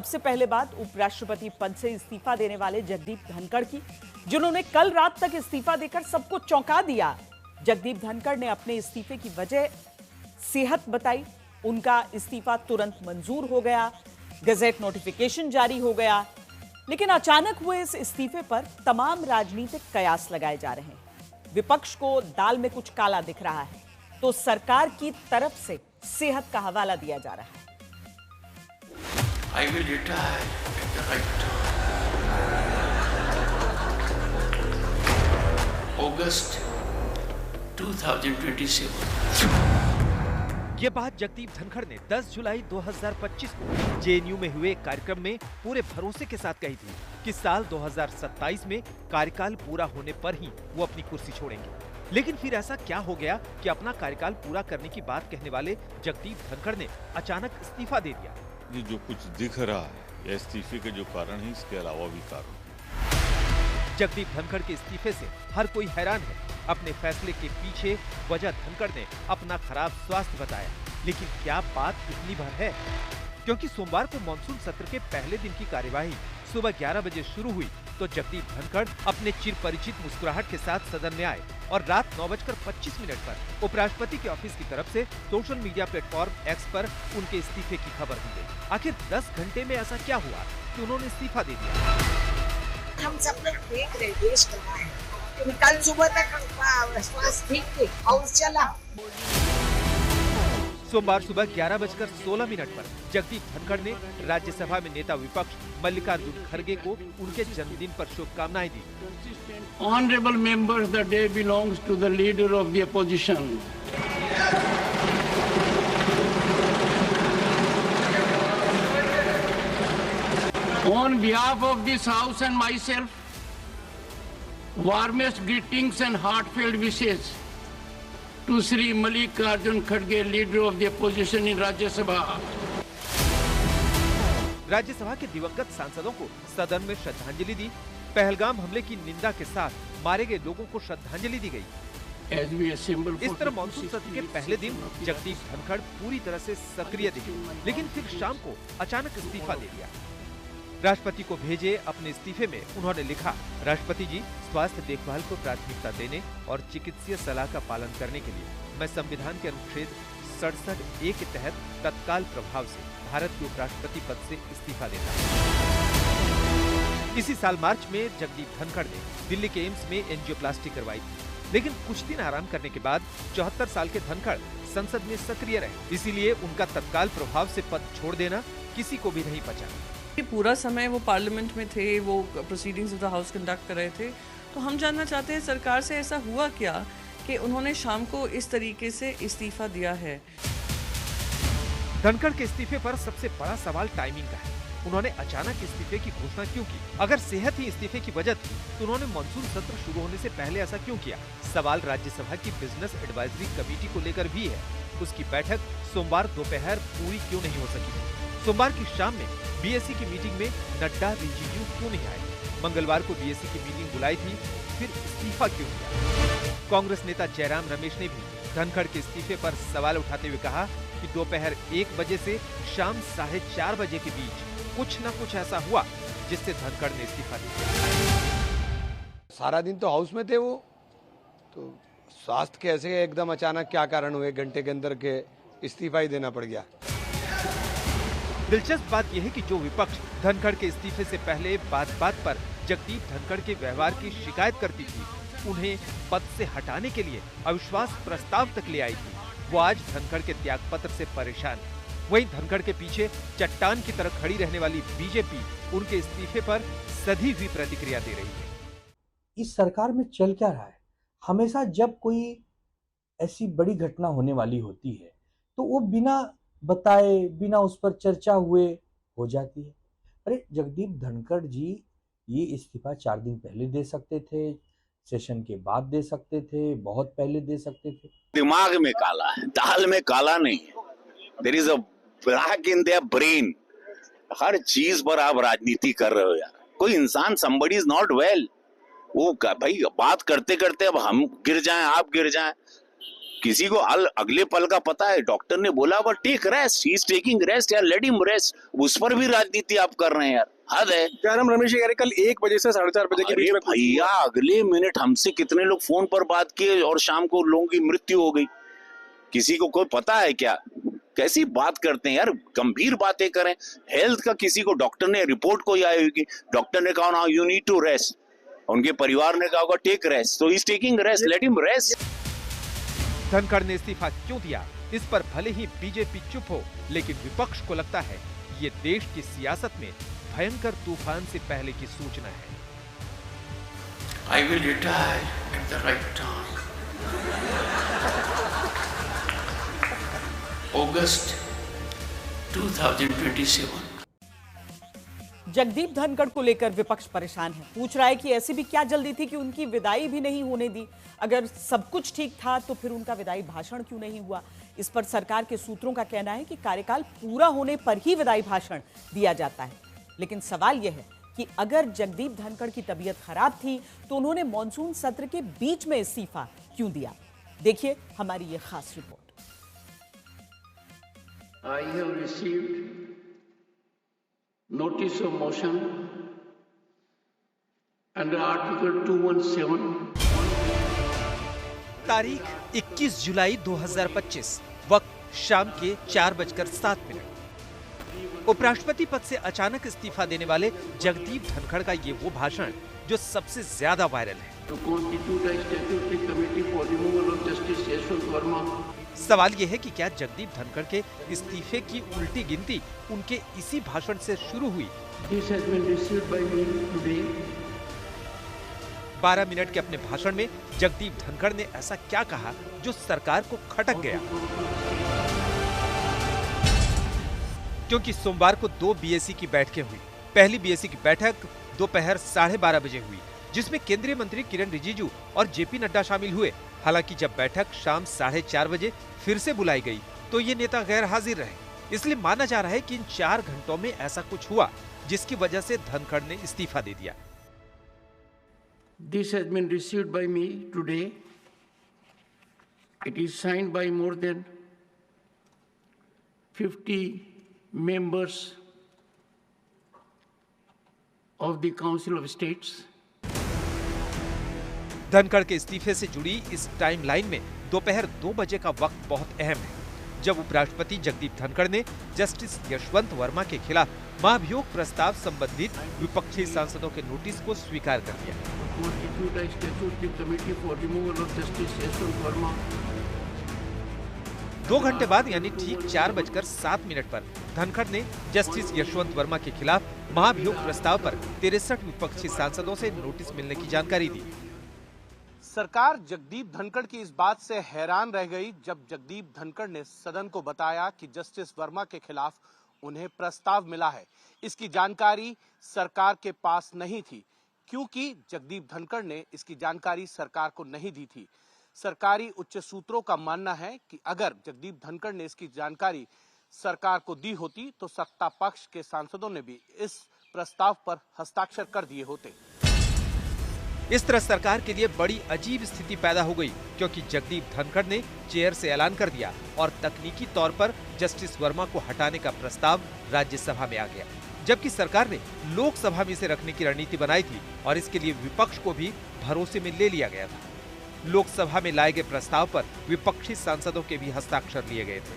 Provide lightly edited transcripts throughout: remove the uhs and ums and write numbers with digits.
सबसे पहले बात उपराष्ट्रपति पद से इस्तीफा देने वाले जगदीप धनखड़ की, जिन्होंने कल रात तक इस्तीफा देकर सबको चौंका दिया। जगदीप धनखड़ ने अपने इस्तीफे की वजह सेहत बताई। उनका इस्तीफा तुरंत मंजूर हो गया, गजट नोटिफिकेशन जारी हो गया। लेकिन अचानक हुए इस इस्तीफे पर तमाम राजनीतिक कयास लगाए जा रहे हैं। विपक्ष को दाल में कुछ काला दिख रहा है, तो सरकार की तरफ से सेहत का हवाला दिया जा रहा है। I will retire at the right time. August 2027. ये बात जगदीप धनखड़ ने 10 जुलाई 2025 को जेएनयू में हुए एक कार्यक्रम में पूरे भरोसे के साथ कही थी कि साल 2027 में कार्यकाल पूरा होने पर ही वो अपनी कुर्सी छोड़ेंगे। लेकिन फिर ऐसा क्या हो गया कि अपना कार्यकाल पूरा करने की बात कहने वाले जगदीप धनखड़ ने अचानक इस्तीफा दे दिया। ये जो कुछ दिख रहा है, यह इस्तीफे के जो कारण है, इसके अलावा भी कारण है। जगदीप धनखड़ के इस्तीफे से हर कोई हैरान है। अपने फैसले के पीछे वजह धनखड़ ने अपना खराब स्वास्थ्य बताया। लेकिन क्या बात इतनी भर है? क्योंकि सोमवार को मानसून सत्र के पहले दिन की कार्यवाही सुबह 11 बजे शुरू हुई तो जगदीप धनखड़ अपने चिर परिचित मुस्कुराहट के साथ सदन में आए और रात 9:25 पर उपराष्ट्रपति के ऑफिस की तरफ से सोशल मीडिया प्लेटफॉर्म एक्स पर उनके इस्तीफे की खबर दी गई। आखिर 10 घंटे में ऐसा क्या हुआ कि उन्होंने इस्तीफा दे दिया? हम सब लोग देख रहे देश का है। कल सुबह तक स्वास्थ्य ठीक थे और चला। सोमवार सुबह 11:16 पर जगदीप धनखड़ ने राज्यसभा में नेता विपक्ष मल्लिकार्जुन खड़गे को उनके जन्मदिन पर शुभकामनाएं दी। Honorable members, the day belongs to the leader of the opposition. On behalf of this house and myself, warmest greetings and heartfelt wishes to Shri Mallikarjun Kharge, leader of the opposition in Rajya Sabha. Rajya Sabha के दिवंगत सांसदों को सदन में श्रद्धांजलि दी। पहलगाम हमले की निंदा के साथ मारे गए लोगों को श्रद्धांजलि दी गई। इस तरह मानसून सत्र के पहले दिन जगदीप धनखड़ पूरी तरह से सक्रिय दिखे, लेकिन फिर शाम को अचानक इस्तीफा दे दिया। राष्ट्रपति को भेजे अपने इस्तीफे में उन्होंने लिखा, राष्ट्रपति जी, स्वास्थ्य देखभाल को प्राथमिकता देने और चिकित्सीय सलाह का पालन करने के लिए मैं संविधान के अनुच्छेद 67(a) के तहत तत्काल प्रभाव से भारत के उपराष्ट्रपति पद से इस्तीफा देता हूँ। इसी साल मार्च में जगदीप धनखड़ ने दिल्ली के एम्स में एंजियोप्लास्टी करवाई थी, लेकिन कुछ दिन आराम करने के बाद 74 साल के धनखड़ संसद में सक्रिय रहे, इसीलिए उनका तत्काल प्रभाव से पद छोड़ देना किसी को भी नहीं बचा। पूरा समय वो पार्लियामेंट में थे, वो proceedings of the house conduct कर रहे थे। तो हम जानना चाहते हैं सरकार से ऐसा हुआ क्या कि उन्होंने शाम को इस तरीके से इस्तीफा दिया है। धनखड़ के इस्तीफे पर सबसे बड़ा सवाल टाइमिंग का है। उन्होंने अचानक इस्तीफे की घोषणा क्यों की? अगर सेहत ही इस्तीफे की वजह थी तो उन्होंने मानसून सत्र शुरू होने से पहले ऐसा क्यों किया? सवाल राज्यसभा की बिजनेस एडवाइजरी कमेटी को लेकर भी है। उसकी बैठक सोमवार दोपहर पूरी क्यों नहीं हो सकी? सोमवार की शाम में बीएससी की मीटिंग में नड्डा रिजिजू क्यों नहीं आए? मंगलवार को बीएससी की मीटिंग बुलाई थी, फिर इस्तीफा क्यों दिया? कांग्रेस नेता जयराम रमेश ने भी धनखड़ के इस्तीफे पर सवाल उठाते हुए कहा कि दोपहर 1 बजे से शाम 4:30 बजे के बीच कुछ न कुछ ऐसा हुआ जिससे धनखड़ ने इस्तीफा दिया। सारा दिन तो हाउस में थे वो, तो स्वास्थ्य कैसे एकदम अचानक क्या कारण हुए घंटे के अंदर के इस्तीफा ही देना पड़ गया। दिलचस्प बात यह है कि जो विपक्ष धनखड़ के इस्तीफे से पहले बात पर जगदीप धनखड़ के व्यवहार की शिकायत करती थी, उन्हें पद से हटाने के लिए अविश्वास प्रस्ताव तक ले आई थी, वो आज धनखड़ के त्याग पत्र से परेशान। वहीं धनखड़ के पीछे चट्टान की तरह खड़ी रहने वाली बीजेपी उनके इस्तीफे पर सधी हुई प्रतिक्रिया दे रही है। इस सरकार में चल क्या रहा है? हमेशा जब कोई ऐसी बड़ी घटना होने वाली होती है तो वो बिना बताए, बिना उस पर चर्चा हुए हो जाती है। अरे जगदीप धनखड़ जी, ये इस्तीफा 4 दिन पहले दे सकते थे, सेशन के बाद दे सकते थे, बहुत पहले दे सकते थे। दिमाग में काला है, दाल में काला नहीं है। There is a black in their brain. हर चीज पर आप राजनीति कर रहे हो यार। कोई इंसान, somebody is not well, वो भाई बात करते करते अब हम गिर जाएं, आप गिर जाएं, किसी को अगले पल का पता है, डॉक्टर ने बोला but take rest, he is taking rest यार, लेट हिम रेस्ट। उस पर भी राजनीति आप कर रहे हैं यार, हद है। क्या नाम रमेश कह रहे कल 1 बजे से 4:30 बजे के बीच में भैया अगले मिनट हमसे कितने लोग फोन पर बात किए और शाम को लोगों की मृत्यु हो गई। किसी को कोई पता है क्या? कैसी बात करते हैं यार, गंभीर बातें करें। हेल्थ का किसी को डॉक्टर ने रिपोर्ट कोई आई होगी, डॉक्टर ने कहा ना यू नीड टू रेस्ट, उनके परिवार ने कहा होगा टेक रेस्ट, तो ही is taking rest, late him rest. Dhankhar ने इस्तीफा क्यों दिया, इस पर भले ही बीजेपी चुप हो, लेकिन विपक्ष को लगता है ये देश की सियासत में भयंकर तूफान से पहले की सूचना है। I will retire at the right time. August 2027. Jagdeep Dhankhar को लेकर विपक्ष परेशान है, पूछ रहा है कि ऐसी भी क्या जल्दी थी कि उनकी विदाई भी नहीं होने दी। अगर सब कुछ ठीक था तो फिर उनका विदाई भाषण क्यों नहीं हुआ। इस पर सरकार के सूत्रों का कहना है कि कार्यकाल पूरा होने पर ही विदाई भाषण दिया जाता है। लेकिन सवाल यह है कि अगर जगदीप धनखड़ की तबीयत खराब थी तो उन्होंने मॉनसून सत्र के बीच में इस्तीफा क्यों दिया। देखिए हमारी ये खास report. I have received notice of motion under Article 217. तारीख 21 जुलाई 2025, वक्त शाम के 4:07। उपराष्ट्रपति पद से अचानक इस्तीफा देने वाले जगदीप धनखड़ का ये वो भाषण जो सबसे ज्यादा वायरल है। To constitute a statutory committee for removal of Justice Yashwant Verma. सवाल यह है कि क्या जगदीप धनखड़ के इस्तीफे की उल्टी गिनती उनके इसी भाषण से शुरू हुई। This has been received by me today. 12 minute के अपने भाषण में जगदीप धनखड़ ने ऐसा क्या कहा जो सरकार को खटक गया। क्योंकि सोमवार को 2 बीएससी की बैठकें हुई। पहली बीएससी की बैठक दोपहर 12:30 बजे हुई, जिसमें केंद्रीय मंत्री किरण रिजिजू और जेपी नड्डा शामिल हुए। हालांकि जब बैठक शाम 4:30 बजे फिर से बुलाई गई तो ये नेता गैर हाजिर रहे, इसलिए माना जा रहा है कि इन 4 घंटों में ऐसा कुछ हुआ जिसकी वजह से धनखड़ ने इस्तीफा दे दिया। This has been received by me today. It is signed by more than 50 members of the Council of States. Dhankhar के इस्तीफे से जुड़ी इस टाइमलाइन में दोपहर 2 बजे का वक्त बहुत अहम है, जब उपराष्ट्रपति जगदीप धनखड़ ने जस्टिस यशवंत वर्मा के खिलाफ महाभियोग प्रस्ताव संबंधित विपक्षी सांसदों के नोटिस को स्वीकार कर दिया। 2 घंटे बाद यानी ठीक 4:07 पर धनखड़ ने जस्टिस यशवंत वर्मा के खिलाफ महाभियोग प्रस्ताव पर 63 विपक्षी सांसदों से नोटिस मिलने की जानकारी दी। सरकार जगदीप धनखड़ की इस बात से हैरान रह गई जब जगदीप धनखड़ ने सदन को बताया कि जस्टिस वर्मा के खिलाफ उन्हें प्रस्ताव मिला है। इसकी जानकारी सरकार के पास नहीं थी, क्योंकि जगदीप धनखड़ ने इसकी जानकारी सरकार को नहीं दी थी। सरकारी उच्च सूत्रों का मानना है कि अगर जगदीप धनखड़ ने इसकी जानकारी सरकार को दी होती तो सत्ता पक्ष के सांसदों ने भी इस प्रस्ताव पर हस्ताक्षर कर दिए होते। इस तरह सरकार के लिए बड़ी अजीब स्थिति पैदा हो गई, क्योंकि जगदीप धनखड़ ने चेयर से ऐलान कर दिया और तकनीकी तौर पर जस्टिस वर्मा को हटाने का प्रस्ताव राज्यसभा में आ गया, जबकि सरकार ने लोकसभा में इसे रखने की रणनीति बनाई थी और इसके लिए विपक्ष को भी भरोसे में ले लिया गया था। लोकसभा में लाए गए प्रस्ताव पर विपक्षी सांसदों के भी हस्ताक्षर लिए गए थे।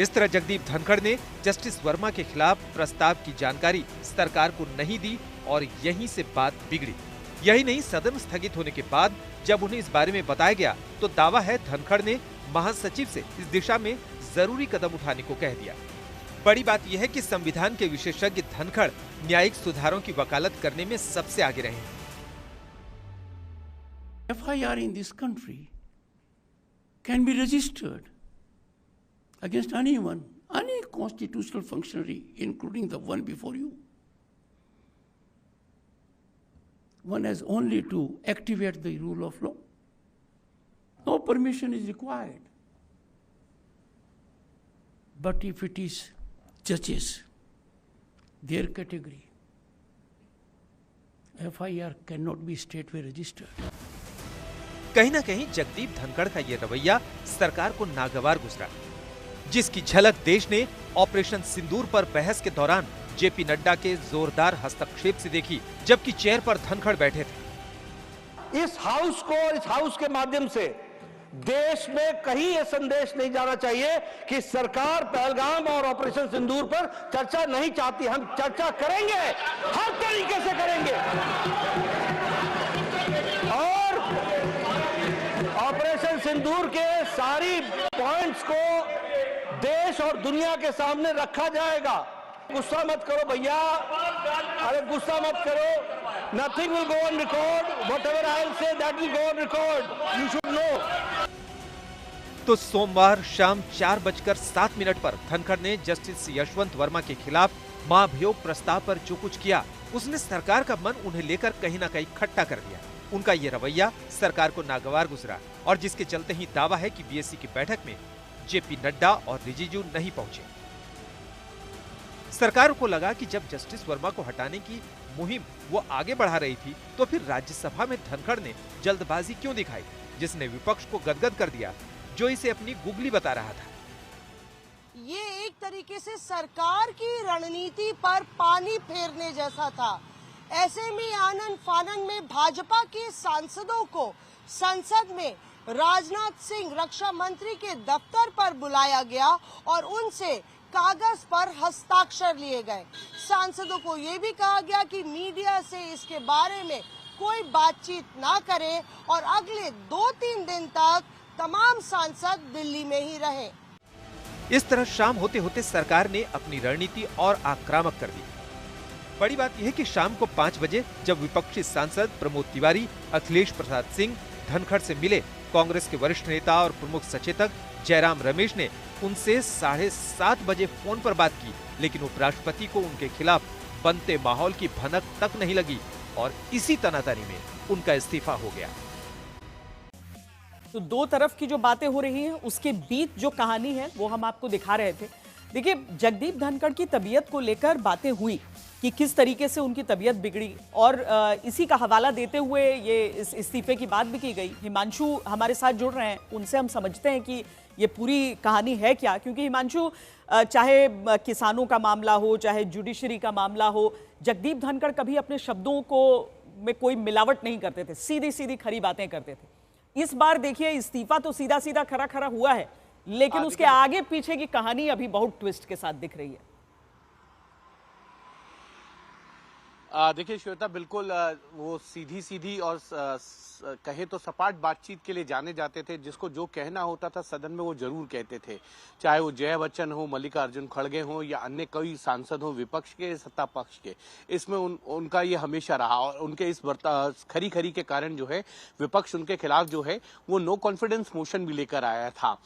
इस तरह जगदीप धनखड़ ने जस्टिस वर्मा के खिलाफ प्रस्ताव की जानकारी सरकार को नहीं दी और यहीं से बात बिगड़ी। यही नहीं, सदन स्थगित होने के बाद जब उन्हें इस बारे में बताया गया तो दावा है धनखड़ ने महासचिव से इस दिशा में जरूरी कदम उठाने को कह दिया। बड़ी बात यह है कि संविधान के विशेषज्ञ धनखड़ न्यायिक सुधारों की वकालत करने में सबसे आगे रहे हैं। FIR in this country can be registered against anyone, any constitutional functionary, including the one before you. One has only to activate the rule of law. No permission is required. But if it is judges, their category, FIR cannot be statewide registered. कहीं ना कहीं जगदीप धनखड़ का ये रवैया सरकार को नागवार गुजरा, जिसकी झलक देश ने ऑपरेशन सिंदूर पर बहस के दौरान जेपी नड्डा के जोरदार हस्तक्षेप से देखी, जबकि चेयर पर धनखड़ बैठे थे। इस हाउस के माध्यम से देश में कहीं यह संदेश नहीं जाना चाहिए कि सरकार पहलगाम और ऑपरेशन सिंदूर पर चर्चा नहीं चाहती। हम चर्चा करेंगे, हर तरीके से करेंगे, और ऑपरेशन सिंदूर के सारी पॉइंट्स को देश और दुनिया के सामने रखा जाएगा। गुस्सा मत करो भैया, अरे गुस्सा मत करो। Nothing will go on record, whatever I will say that will go on record, you should know. तो सोमवार शाम 4:07 पर धनखड़ ने जस्टिस यशवंत वर्मा के खिलाफ महाभियोग प्रस्ताव पर जो कुछ किया, उसने सरकार का मन उन्हें लेकर कहीं न कहीं खट्टा कर दिया। उनका ये रवैया सरकार को नागवार गुजरा, और जिसके चलते ही दावा है कि बीएससी की बैठक में जेपी नड्डा और रिजिजू नहीं पहुंचे। सरकार को लगा कि जब जस्टिस वर्मा को हटाने की मुहिम वो आगे बढ़ा रही थी, तो फिर राज्यसभा में धनखड़ ने जल्दबाजी क्यों दिखाई, जिसने विपक्ष को गदगद कर दिया, जो इसे अपनी गुगली बता रहा था। ये एक तरीके से सरकार की रणनीति पर पानी फेरने जैसा था। ऐसे में आनन फानन में भाजपा के सांसदों को संसद में राजनाथ सिंह रक्षा मंत्री के दफ्तर पर बुलाया गया और उनसे कागज पर हस्ताक्षर लिए गए। सांसदों को ये भी कहा गया कि मीडिया से इसके बारे में कोई बातचीत ना करे और अगले 2-3 दिन तक तमाम सांसद दिल्ली में ही रहे। इस तरह शाम होते होते सरकार ने अपनी रणनीति और आक्रामक कर दी। बड़ी बात यह है कि शाम को 5 बजे जब विपक्षी सांसद प्रमोद तिवारी, अखिलेश प्रसाद सिंह धनखड़ से मिले, कांग्रेस के वरिष्ठ नेता और प्रमुख सचेतक जयराम रमेश ने उनसे 7:30 बजे फोन पर बात की, लेकिन उपराष्ट्रपति को उनके खिलाफ बनते माहौल की भनक तक नहीं लगी और इसी तनातनी में उनका इस्तीफा हो गया। तो दो तरफ की जो बातें हो रही हैं, उसके बीच जो कहानी है वो हम आपको दिखा रहे थे। देखिए, जगदीप धनखड़ की तबीयत को लेकर बातें हुई कि किस तरीके से उनकी तबीयत बिगड़ी, और इसी का हवाला देते हुए ये इस इस्तीफे की बात भी की गई। हिमांशु हमारे साथ जुड़ रहे हैं, उनसे हम समझते हैं कि ये पूरी कहानी है क्या, क्योंकि हिमांशु, चाहे किसानों का मामला हो, चाहे जुडिशरी का मामला हो, जगदीप धनखड़ कभी अपने शब्दों को में कोई मिलावट नहीं करते थे, सीधी सीधी खरी बातें करते थे। इस बार देखिए, इस्तीफा तो सीधा सीधा खरा खरा हुआ है, लेकिन उसके आगे पीछे की कहानी अभी बहुत ट्विस्ट के साथ दिख रही है। देखिए श्वेता, बिल्कुल वो सीधी सीधी और कहे तो सपाट बातचीत के लिए जाने जाते थे। जिसको जो कहना होता था सदन में वो जरूर कहते थे, चाहे वो जय बच्चन हो, मल्लिकार्जुन खड़गे हो या अन्य कई सांसद हो, विपक्ष के सत्ता पक्ष के। इसमें उनका ये हमेशा रहा, और उनके इस खरी खरी के कारण जो है विपक्ष उनके खिलाफ जो है वो नो कॉन्फिडेंस मोशन भी लेकर आया था,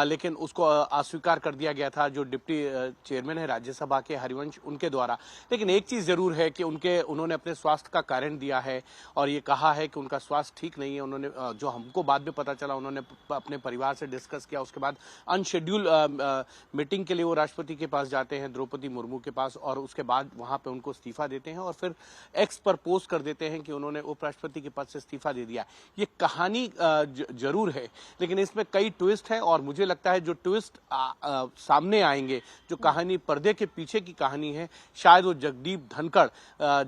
लेकिन उसको अस्वीकार कर दिया गया था जो डिप्टी चेयरमैन है राज्यसभा के हरिवंश, उनके द्वारा। लेकिन एक चीज जरूर है कि उन्होंने अपने स्वास्थ्य का कारण दिया है और ये कहा है कि उनका स्वास्थ्य ठीक नहीं है। उन्होंने, जो हमको बाद में पता चला, उन्होंने अपने परिवार से डिस्कस किया, उसके बाद अनशेड्यूल मीटिंग के लिए वो राष्ट्रपति के पास जाते हैं, द्रौपदी मुर्मू के पास, और उसके बाद वहां पे उनको इस्तीफा देते हैं और फिर एक्स पर पोस्ट कर देते हैं कि उन्होंने उपराष्ट्रपति के पद से इस्तीफा दे दिया। ये कहानी जरूर है, लेकिन इसमें कई ट्विस्ट है, और मुझे लगता है जो ट्विस्ट सामने आएंगे, जो कहानी पर्दे के पीछे की कहानी है, शायद वो जगदीप धनखड़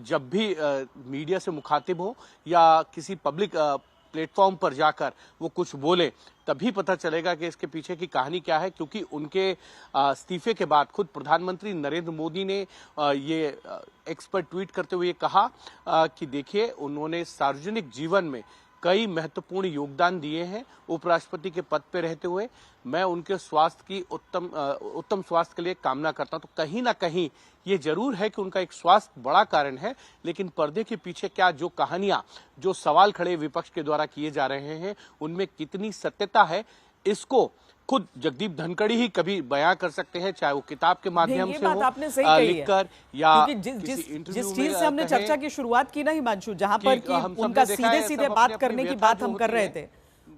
जब भी मीडिया से मुखातिब हो या किसी पब्लिक प्लेटफॉर्म पर जाकर वो कुछ बोले, तभी पता चलेगा कि इसके पीछे की कहानी क्या है। क्योंकि उनके इस्तीफे के बाद खुद प्रधानमंत्री नरेंद्र मोदी ने ये एक्स पर ट्वीट करते हुए कहा कि देखिए, उन्होंने सार्वजनिक जीवन में कई महत्वपूर्ण योगदान दिए हैं उपराष्ट्रपति के पद पे रहते हुए। मैं उनके स्वास्थ्य की उत्तम स्वास्थ्य के लिए कामना करता हूं। तो कहीं ना कहीं ये जरूर है कि उनका एक स्वास्थ्य बड़ा कारण है, लेकिन पर्दे के पीछे क्या जो कहानियां, जो सवाल खड़े विपक्ष के द्वारा किए जा रहे हैं, उनमें कितनी सत्यता है, इसको खुद जगदीप धनखड़ ही कभी बयां कर सकते हैं, चाहे वो किताब के माध्यम से हो, लिखकर या जिस चीज से हमने चर्चा की शुरुआत की ना हिमांशु, जहां पर कि उनका सीधे सीधे बात करने की बात हम कर रहे थे,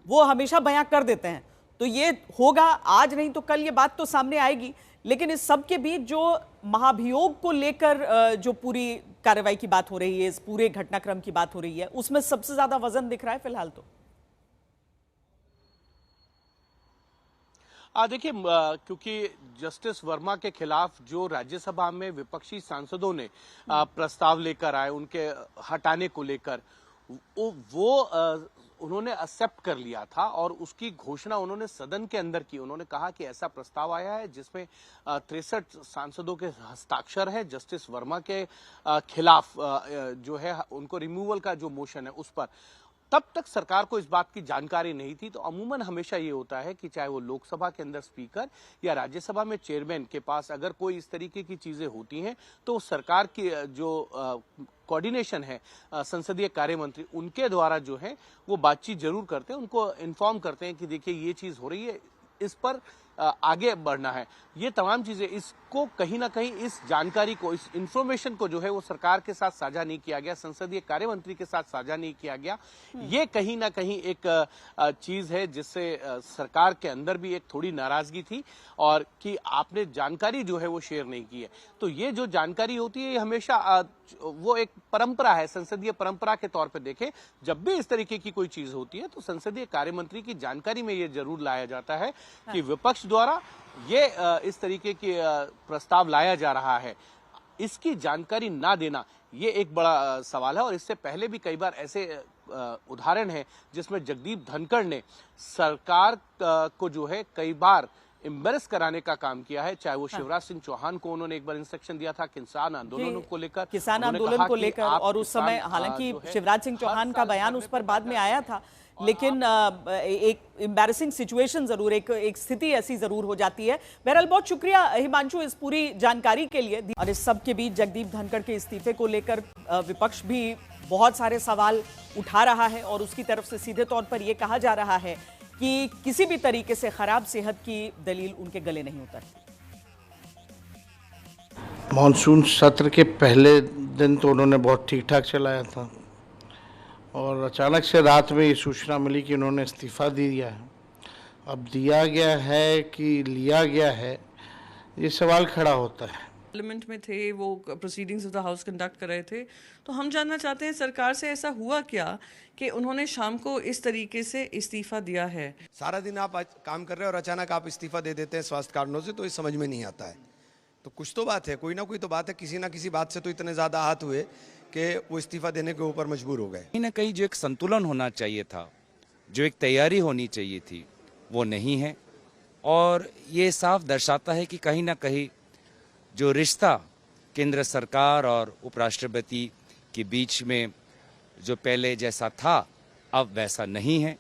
वो हमेशा बयां कर देते हैं। तो ये होगा, आज नहीं तो कल ये बात तो सामने आएगी। लेकिन इस सब के बीच जो महाभियोग को लेकर जो पूरी कार्रवाई की बात हो रही है, इस पूरे घटनाक्रम की बात हो रही है, उसमें सबसे ज्यादा वजन दिख रहा है फिलहाल तो। देखिए, क्योंकि जस्टिस वर्मा के खिलाफ जो राज्यसभा में विपक्षी सांसदों ने प्रस्ताव लेकर आए, उनके हटाने को लेकर वो उन्होंने एक्सेप्ट कर लिया था और उसकी घोषणा उन्होंने सदन के अंदर की। उन्होंने कहा कि ऐसा प्रस्ताव आया है जिसमें 63 सांसदों के हस्ताक्षर है जस्टिस वर्मा के खिलाफ जो है उनको रिमूवल का जो मोशन है उस पर। तब तक सरकार को इस बात की जानकारी नहीं थी। तो अमूमन हमेशा ये होता है कि चाहे वो लोकसभा के अंदर स्पीकर या राज्यसभा में चेयरमैन के पास अगर कोई इस तरीके की चीजें होती हैं तो सरकार की जो कोऑर्डिनेशन है संसदीय कार्य मंत्री उनके द्वारा जो है वो बातचीत जरूर करते हैं, उनको इन्फॉर्म करते हैं कि देखिए ये चीज हो रही है, इस पर आगे बढ़ना है। ये तमाम चीजें, इसको कहीं ना कहीं इस जानकारी को, इस इंफॉर्मेशन को जो है वो सरकार के साथ साझा नहीं किया गया, संसदीय कार्य मंत्री के साथ साझा नहीं किया गया। ये कहीं ना कहीं एक चीज है जिससे सरकार के अंदर भी एक थोड़ी नाराजगी थी और कि आपने जानकारी जो है वो शेयर नहीं की है। तो ये जो जानकारी होती है ये हमेशा वो एक परंपरा है, संसदीय परंपरा के तौर पे देखें, जब भी इस तरीके की कोई चीज होती है तो संसदीय कार्य मंत्री की जानकारी में ये जरूर लाया जाता है कि विपक्ष द्वारा ये इस तरीके के प्रस्ताव लाया जा रहा है, इसकी जानकारी ना देना ये एक बड़ा सवाल है। और इससे पहले भी कई बार ऐसे उदाहरण है जिसमें जगदीप धनखड़ ने सरकार को जो है कई बार एम्बेरस कराने का काम किया है। चाहे वो शिवराज सिंह चौहान को उन्होंने एक बार इंस्ट्रक्शन दिया था किसान आंदोलन को लेकर, किसान आंदोलन को लेकर, और उस समय हालांकि शिवराज सिंह चौहान का बयान उस पर बाद में आया था, लेकिन एक एम्बैरेसिंग सिचुएशन जरूर, एक स्थिति ऐसी जरूर हो जाती है। बहरहाल बहुत शुक्रिया हिमांशु इस पूरी जानकारी के लिए। और इस सब के बीच जगदीप धनखड़ के इस्तीफे को लेकर विपक्ष भी बहुत सारे सवाल उठा रहा है और उसकी तरफ से सीधे तौर पर यह कहा जा रहा है कि किसी भी तरीके से खराब सेहत की दलील उनके गले नहीं उतरती। मॉनसून सत्र के पहले दिन तो उन्होंने बहुत ठीक ठाक चलाया था और अचानक से रात में ये सूचना मिली कि उन्होंने इस्तीफा दे दिया है। अब दिया गया है कि लिया गया है, ये सवाल खड़ा होता है। पार्लियामेंट में थे, वो proceedings of the house conduct कर रहे थे, तो हम जानना चाहते हैं सरकार से ऐसा हुआ क्या कि उन्होंने शाम को इस तरीके से इस्तीफा दिया है। सारा दिन आप काम कर रहे हैं और अचानक आप इस्तीफा दे देते हैं स्वास्थ्य कारणों से, तो ये समझ में नहीं आता है। तो कुछ तो बात है, कोई ना कोई तो बात है, किसी ना किसी बात से तो इतने ज्यादा आहत हुए कि वो इस्तीफा देने के ऊपर मजबूर हो गए। कहीं ना कहीं जो एक संतुलन होना चाहिए था, जो एक तैयारी होनी चाहिए थी, वो नहीं है। और ये साफ दर्शाता है कि कहीं ना कहीं जो रिश्ता केंद्र सरकार और उपराष्ट्रपति के बीच में जो पहले जैसा था अब वैसा नहीं है।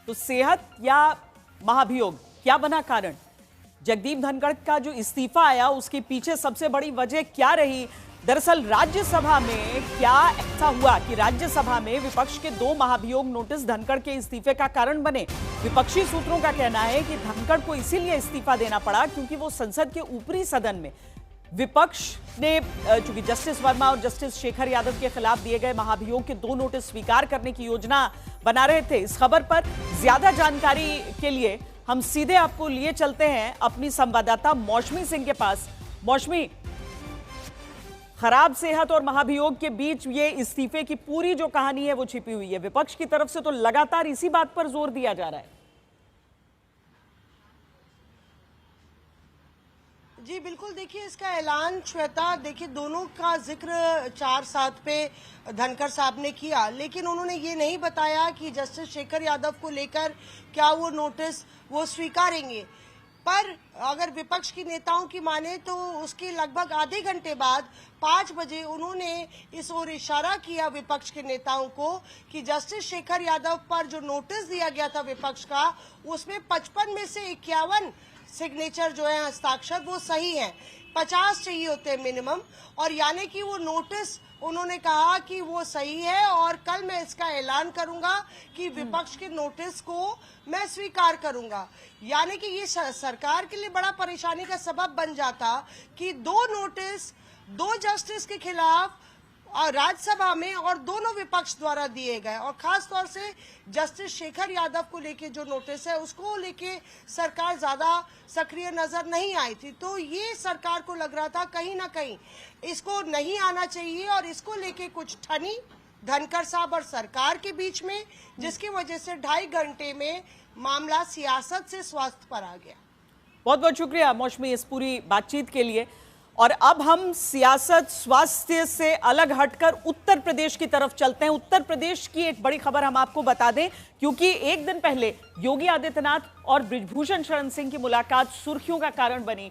तो सेहत या महाभियोग क्या बना कारण? जगदीप धनखड़ का जो इस्तीफा आया उसके पीछे सबसे बड़ी वजह क्या रही? दरअसल राज्यसभा में क्या ऐसा हुआ कि राज्यसभा में विपक्ष के 2 महाभियोग नोटिस धनखड़ के इस्तीफे का कारण बने? विपक्षी सूत्रों का कहना है कि धनखड़ को इसीलिए इस्तीफा देना पड़ा क्योंकि वो संसद के ऊपरी सदन में विपक्ष ने चूंकि जस्टिस वर्मा और जस्टिस शेखर यादव के खिलाफ दिए गए महाभियोग के 2 नोटिस स्वीकार करने की योजना बना रहे थे। इस खबर पर ज्यादा जानकारी के लिए हम सीधे आपको लिए चलते हैं अपनी संवाददाता मौसमी सिंह के पास। मौसमी, खराब सेहत और महाभियोग के बीच ये इस्तीफे की पूरी जो कहानी है वो छिपी हुई है। विपक्ष की तरफ से तो लगातार इसी बात पर जोर दिया जा रहा है। जी बिल्कुल, देखिए इसका ऐलान श्वेता, देखिए दोनों का जिक्र 4/7 पे धनखड़ साहब ने किया, लेकिन उन्होंने ये नहीं बताया कि जस्टिस शेखर यादव को लेकर क्या वो नोटिस वो स्वीकारेंगे। पर अगर विपक्ष की नेताओं की माने तो उसके लगभग आधे घंटे बाद 5 बजे उन्होंने इस ओर इशारा किया विपक्ष के नेताओं को कि जस्टिस शेखर यादव पर जो नोटिस दिया गया था विपक्ष का, उसमें 55 में से 51 सिग्नेचर जो है हस्ताक्षर वो सही है, 50 चाहिए होते हैं मिनिमम, और यानी कि वो नोटिस उन्होंने कहा कि वो सही है और कल मैं इसका ऐलान करूंगा कि विपक्ष के नोटिस को मैं स्वीकार करूंगा। यानी कि ये सरकार के लिए बड़ा परेशानी का सबब बन जाता कि 2 नोटिस 2 जस्टिस के खिलाफ और राज्यसभा में और दोनों विपक्ष द्वारा दिए गए, और खास तौर से जस्टिस शेखर यादव को लेके जो नोटिस है उसको लेके सरकार ज्यादा सक्रिय नजर नहीं आई थी। तो ये सरकार को लग रहा था कहीं ना कहीं इसको नहीं आना चाहिए और इसको लेके कुछ ठनी धनखड़ साहब और सरकार के बीच में, जिसकी वजह से 2.5 घंटे में मामला सियासत से स्वास्थ्य पर आ गया। बहुत बहुत शुक्रिया मौसमी इस पूरी बातचीत के लिए। और अब हम सियासत स्वास्थ्य से अलग हटकर उत्तर प्रदेश की तरफ चलते हैं। उत्तर प्रदेश की एक बड़ी खबर हम आपको बता दें, क्योंकि एक दिन पहले योगी आदित्यनाथ और बृजभूषण शरण सिंह की मुलाकात सुर्खियों का कारण बनी।